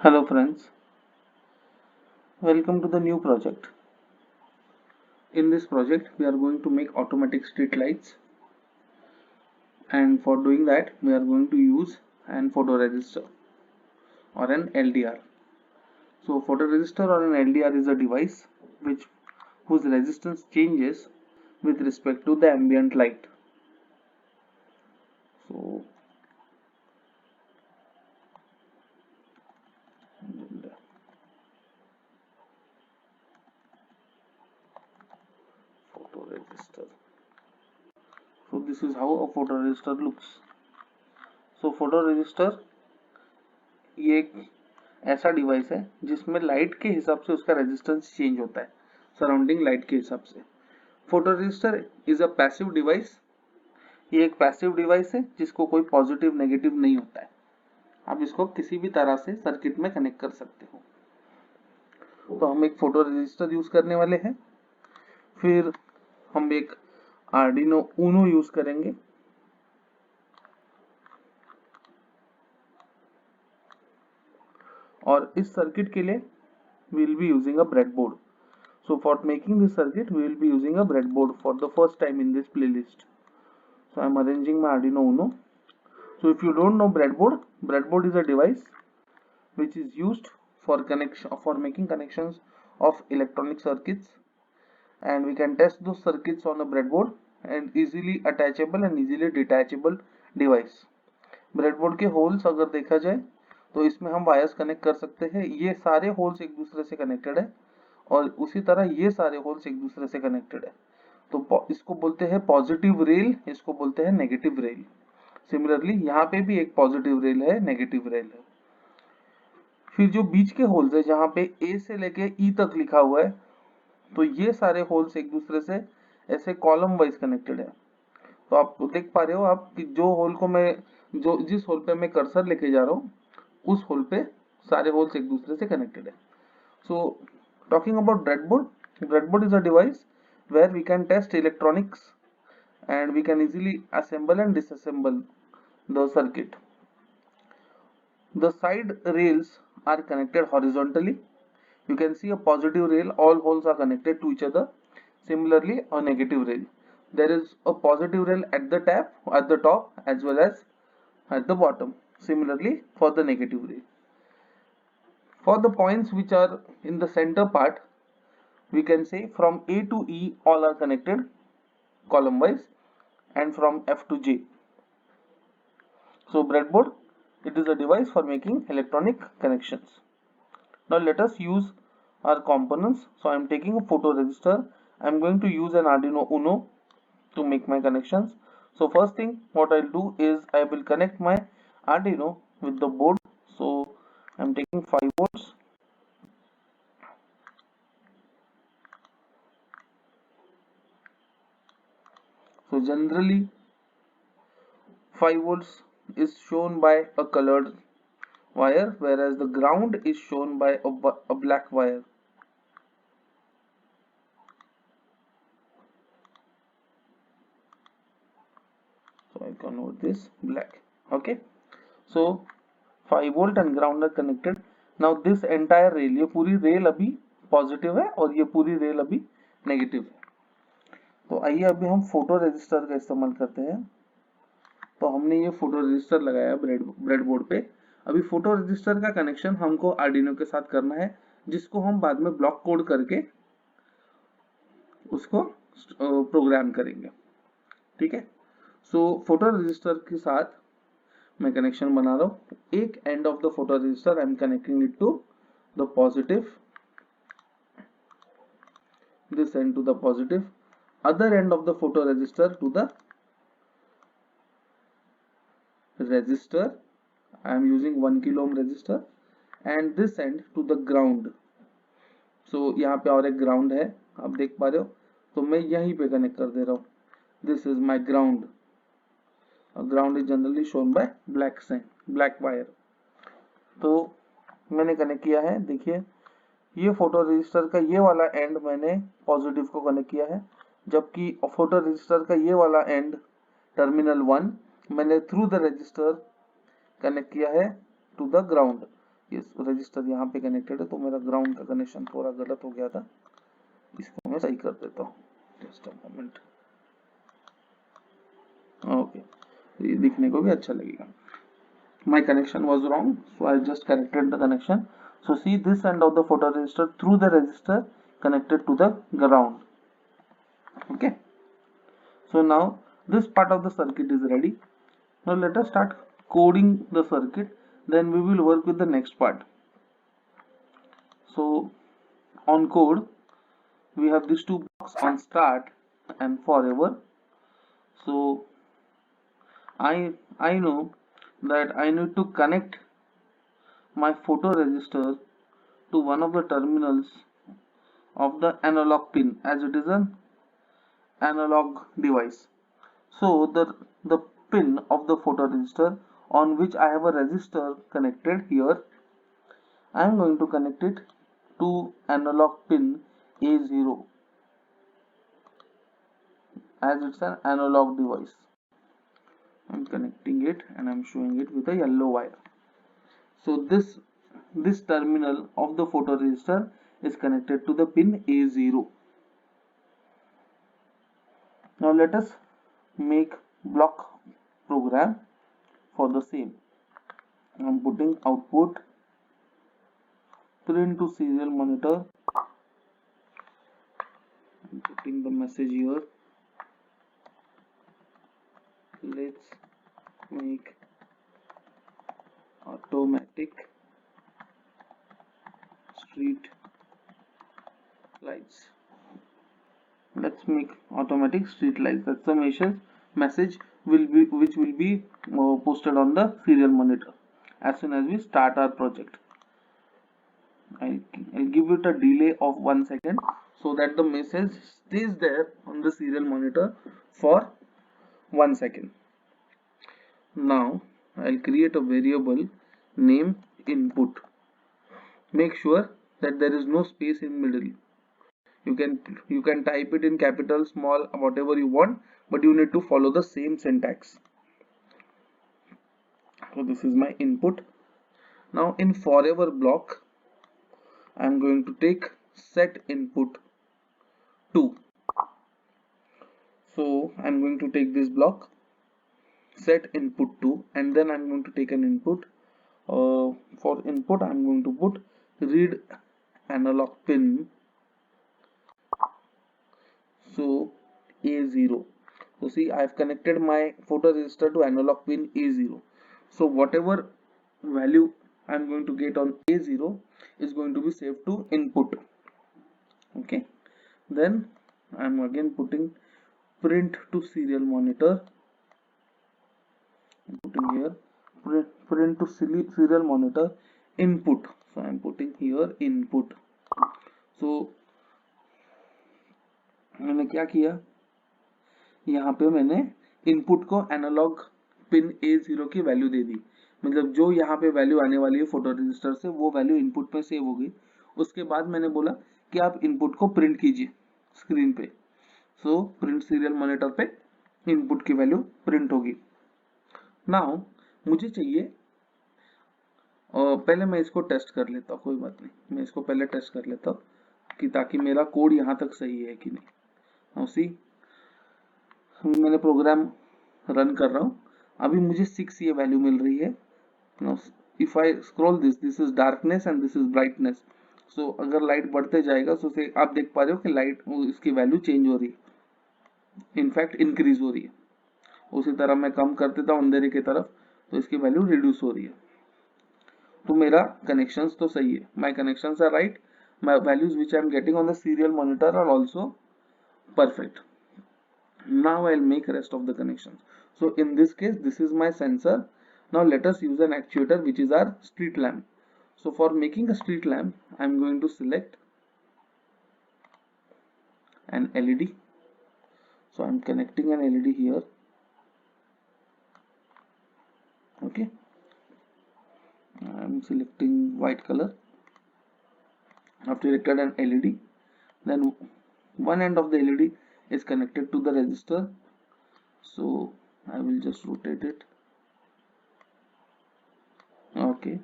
Hello friends, welcome to the new project. In this project we are going to make automatic street lights, and for doing that we are going to use an photoresistor or an LDR. So photoresistor or an LDR is a device whose resistance changes with respect to the ambient light. So photoresistor. So this is how a photoresistor looks. So photoresistor ये एक ऐसा device है जिसमें light के हिसाब से उसका resistance change होता है सराउंडिंग लाइट के हिसाब से। फोटोरेजिस्टर इज अ पैसिव डिवाइस। ये एक पैसिव डिवाइस है जिसको कोई पॉजिटिव नेगेटिव नहीं होता है। आप इसको किसी भी तरह से सर्किट में कनेक्ट कर सकते हो। तो हम एक फोटोरेजिस्टर यूज करने वाले हैं, फिर हम एक आर्डिनो ऊनो यूज करेंगे, और इस सर्किट के लिए we will be using a breadboard. So for making this circuit we will be using a breadboard for the first time in this playlist. So I am arranging my Arduino Uno. So if you don't know breadboard is a device which is used for making connections of electronic circuits, and we can test those circuits on a breadboard and easily attachable and easily detachable device. Breadboard के holes अगर देखा जाए तो इसमें हम wires connect कर सकते हैं। ये सारे होल्स एक दूसरे से कनेक्टेड है और उसी तरह ये सारे होल्स एक दूसरे से कनेक्टेड है। तो इसको बोलते हैं पॉजिटिव रेल, इसको बोलते हैं नेगेटिव रेल। सिमिलरली यहाँ पे भी एक पॉजिटिव रेल है, नेगेटिव रेल है। फिर जो बीच के होल्स है जहाँ पे ए से लेके ई तक लिखा हुआ है, तो ये सारे होल्स एक दूसरे से ऐसे कॉलम वाइज कनेक्टेड है। तो आप देख पा रहे हो आप कि जो होल को मैं जिस होल पे मैं कर्सर लेके जा रहा हूँ उस होल पे सारे होल्स एक दूसरे से कनेक्टेड है। सो talking about breadboard is a device where we can test electronics and we can easily assemble and disassemble the circuit. The side rails are connected horizontally. You can see a positive rail, all holes are connected to each other. Similarly, a negative rail, there is a positive rail at the top as well as at the bottom. Similarly for the negative rail. For the points which are in the center part, we can say from A to E all are connected column wise, and from F to J. So breadboard, it is a device for making electronic connections. Now let us use our components. So I am taking a photoresistor. I am going to use an Arduino Uno to make my connections. So first thing what I'll do is I will connect my Arduino with the board. So I'm taking 5 volts. So generally 5 volts is shown by a colored wire, whereas the ground is shown by a black wire. So I convert this black. Okay. So 5 volt and ground are connected. Now this entire rail, ये पूरी rail अभी positive है और ये पूरी rail अभी negative है। तो आइए अभी हम फोटो रेजिस्टर का इस्तेमाल करते हैं। तो हमने ये फोटो रेजिस्टर लगाया ब्रेडबोर्ड पे। अभी फोटो रेजिस्टर का कनेक्शन हमको आर्डिनो के साथ करना है, जिसको हम बाद में ब्लॉक कोड करके उसको प्रोग्राम करेंगे। ठीक है। सो फोटो रेजिस्टर के साथ मैं कनेक्शन बना रहा हूँ। एक end of the photo resistor I am connecting it to the positive, this end to the positive, other end of the photo resistor to the resistor. I am using 1 kilo ohm resistor, and this end to the ground. So यहाँ पे और एक ground है, आप देख पा रहे हो, तो मैं यहीं पे कनेक्ट कर दे रहा हूँ। This is my ground. Ground is generally shown by black wire. तो मैंने कनेक्ट किया है। देखिए ये फोटो रजिस्टर का ये वाला एंड मैंने पॉजिटिव को कनेक्ट किया है, जबकि फोटो रजिस्टर का ये वाला एंड टर्मिनल 1 मैंने थ्रू द रजिस्टर कनेक्ट किया है टू द ग्राउंड। ये रजिस्टर यहाँ पे कनेक्टेड है, तो मेरा ग्राउंड का कनेक्शन थोड़ा गलत हो गया था, इसको मैं सही कर देता हूँ, जस्ट अ मोमेंट। ओके, ये दिखने को भी अच्छा लगेगा। My connection was wrong, so I just corrected the connection. So see this end of the photoresistor through the resistor connected to the ground. Okay, so now this part of the circuit is ready. Now let us start coding the circuit, then we will work with the next part. So on code we have these two blocks on start and forever. So I know that I need to connect my photoresistor to one of the terminals of the analog pin, as it is an analog device. So the pin of the photoresistor on which I have a resistor connected here, I am going to connect it to analog pin A0, as it's an analog device. I'm connecting it and I'm showing it with a yellow wire. So this terminal of the photoresistor is connected to the pin A0. Now let us make block program for the same. I'm putting output print to serial monitor. I'm putting the message here. Let's make automatic street lights. Let's make automatic street lights. That's the message which will be posted on the serial monitor as soon as we start our project. I'll give it a delay of 1 second so that the message stays there on the serial monitor for 1 second. Now I'll create a variable name input. Make sure that there is no space in middle. You can type it in capital, small, whatever you want, but you need to follow the same syntax. So this is my input. Now in forever block, I'm going to take set input 2. So I'm going to take this block, set input 2, and then I'm going to take an input. For input, I'm going to put read analog pin. So A0. So see, I've connected my photoresistor to analog pin A0. So whatever value I'm going to get on A0 is going to be saved to input. Okay. Then I'm again putting print to serial monitor. I'm putting here print to serial monitor input. So I'm putting here input. So मैंने क्या किया, यहाँ पे मैंने input को analogue pin A0 की value दे दी, मतलब जो यहाँ पे वैल्यू आने वाली है फोटो रजिस्टर से वो वैल्यू इनपुट में सेव हो गई। उसके बाद मैंने बोला कि आप इनपुट को प्रिंट कीजिए स्क्रीन पे। सो प्रिंट सीरियल मॉनिटर पे इनपुट की वैल्यू प्रिंट होगी। नाउ मुझे चाहिए, पहले मैं इसको टेस्ट कर लेता हूँ, कोई बात नहीं, मैं इसको पहले टेस्ट कर लेता हूँ कि ताकि मेरा कोड यहाँ तक सही है कि नहीं। सी मैंने प्रोग्राम रन कर रहा हूँ, अभी मुझे 6 ये वैल्यू मिल रही है। If I scroll this is darkness and this is brightness. So अगर लाइट बढ़ते जाएगा तो आप देख पा रहे हो कि लाइट इसकी वैल्यू चेंज हो रही है, इनफैक्ट इंक्रीज हो रही है। उसी तरह मैं कम कर देता हूँ अंधेरे की तरफ तो इसकी वैल्यू रिड्यूस हो रही है। तो मेरा कनेक्शंस तो सही है, my connections are right, my values which I am getting on the serial monitor are also perfect. Now I'll make rest of the connections. So in this case this is my sensor. Now let us use an actuator which is our street lamp. So for making a street lamp I'm going to select an LED. So I'm connecting an LED here. Okay, I'm selecting white color. I've selected an LED. Then one end of the LED is connected to the resistor. So I will just rotate it. Okay,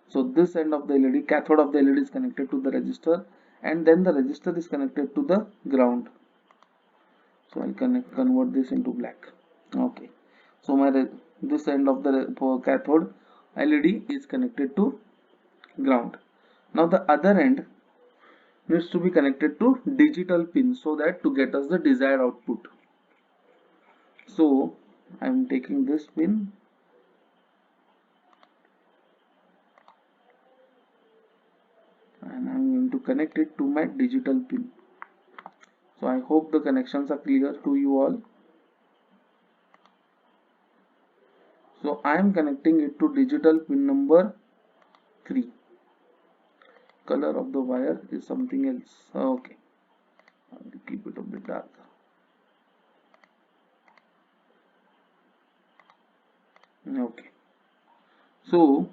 So this end of the LED, cathode of the LED is connected to the resistor, and then the resistor is connected to the ground. So I'll convert this into black. Okay, so this end of the cathode LED is connected to ground. Now the other end needs to be connected to digital pin, so that to get us the desired output. So I'm taking this pin and I'm going to connect it to my digital pin. So I hope the connections are clear to you all. So I am connecting it to digital pin number 3. Color of the wire is something else. Okay, I'll keep it a bit darker. Okay, so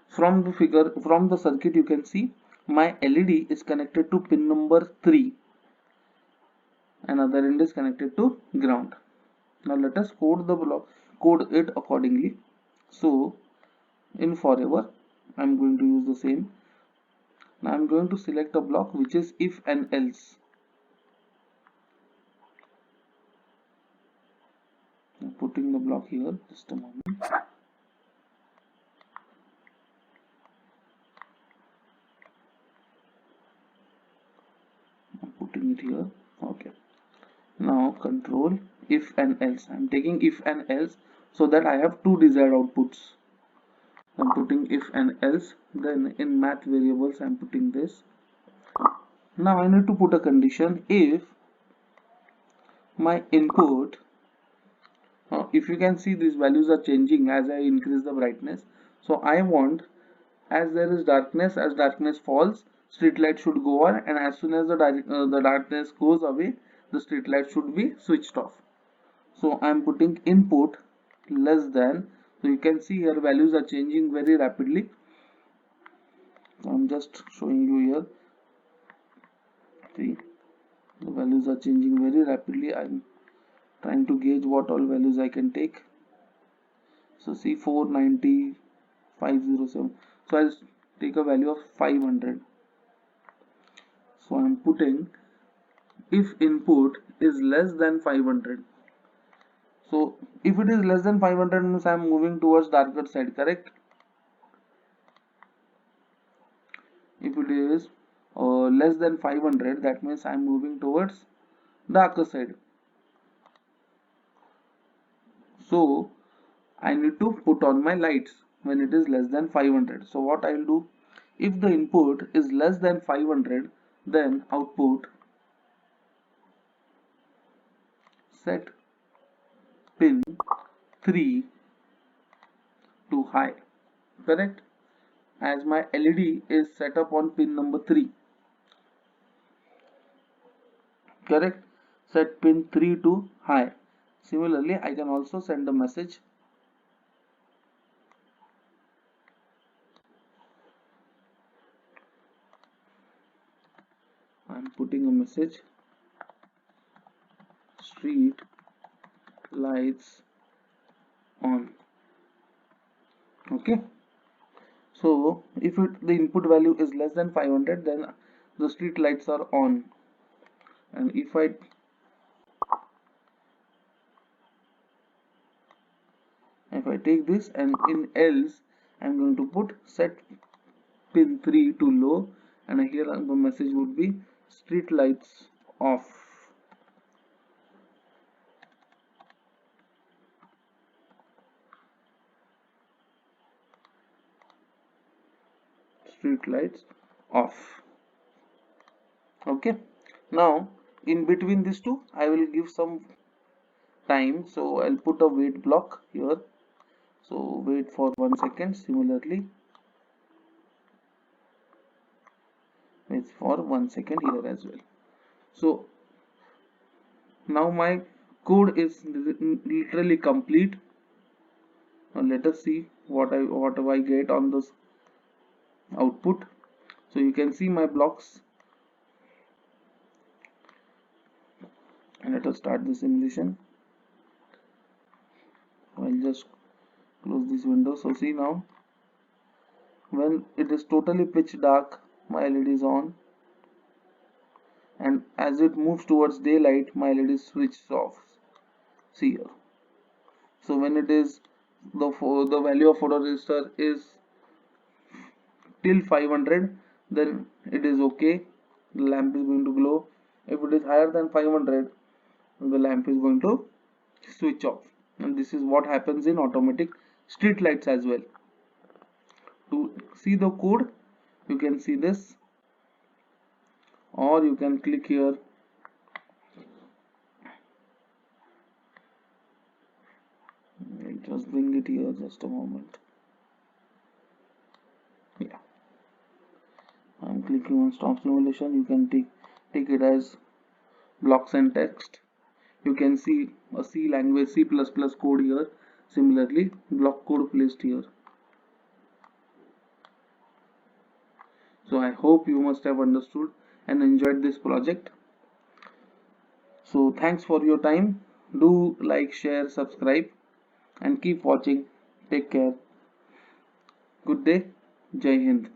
from the circuit, you can see my LED is connected to pin number 3. Another end is connected to ground. Now let us code it accordingly. So in forever, I'm going to use the same. Now I'm going to select a block which is if and else. I'm putting the block here, just a moment. I'm putting it here. Okay. Now control if and else. I'm taking if and else so that I have two desired outputs. I'm putting if and else. Then in math variables, I'm putting this. Now I need to put a condition if my input, if you can see these values are changing as I increase the brightness. So I want, as there is darkness, as darkness falls, street light should go on, and as soon as the darkness goes away, the street light should be switched off. So I am putting input less than, so you can see here values are changing very rapidly. So I'm just showing you here. See, the values are changing very rapidly. I'm trying to gauge what all values I can take. So see, 490, 507. So I'll take a value of 500. So I'm putting if input is less than 500. So if it is less than 500 means I'm moving towards darker side, correct? If it is less than 500, that means I'm moving towards darker side. So I need to put on my lights when it is less than 500. So what I will do, if the input is less than 500, then output set pin 3 to high, correct? As my LED is set up on pin number 3, correct? Set pin 3 to high. Similarly, I can also send a message. I'm putting a message, street lights on. Okay, so if the input value is less than 500, then the street lights are on. And if I take this, and in else I'm going to put set pin 3 to low, and here the message would be street lights off. Street lights off. Okay, now in between these two I will give some time, so I'll put a wait block here. So wait for 1 second. Similarly, wait for 1 second here as well. So now my code is literally complete. Now let us see what I get on this output. So you can see my blocks, and let us start the simulation. I'll just close this window. So see, now When it is totally pitch dark, my LED is on, and as it moves towards daylight, my LED is switched off. See here. So when it is the value of photoresistor is till 500, then it is okay. The lamp is going to glow. If it is higher than 500, the lamp is going to switch off. And this is what happens in automatic street lights as well. To see the code, you can see this, or you can click here. I'll just bring it here, just a moment. Yeah, I'm clicking on stop simulation. You can take it as blocks and text. You can see a C language, C++ code here. Similarly, block code placed here. So I hope you must have understood and enjoyed this project. So thanks for your time. Do like, share, subscribe, and keep watching. Take care. Good day. Jai Hind.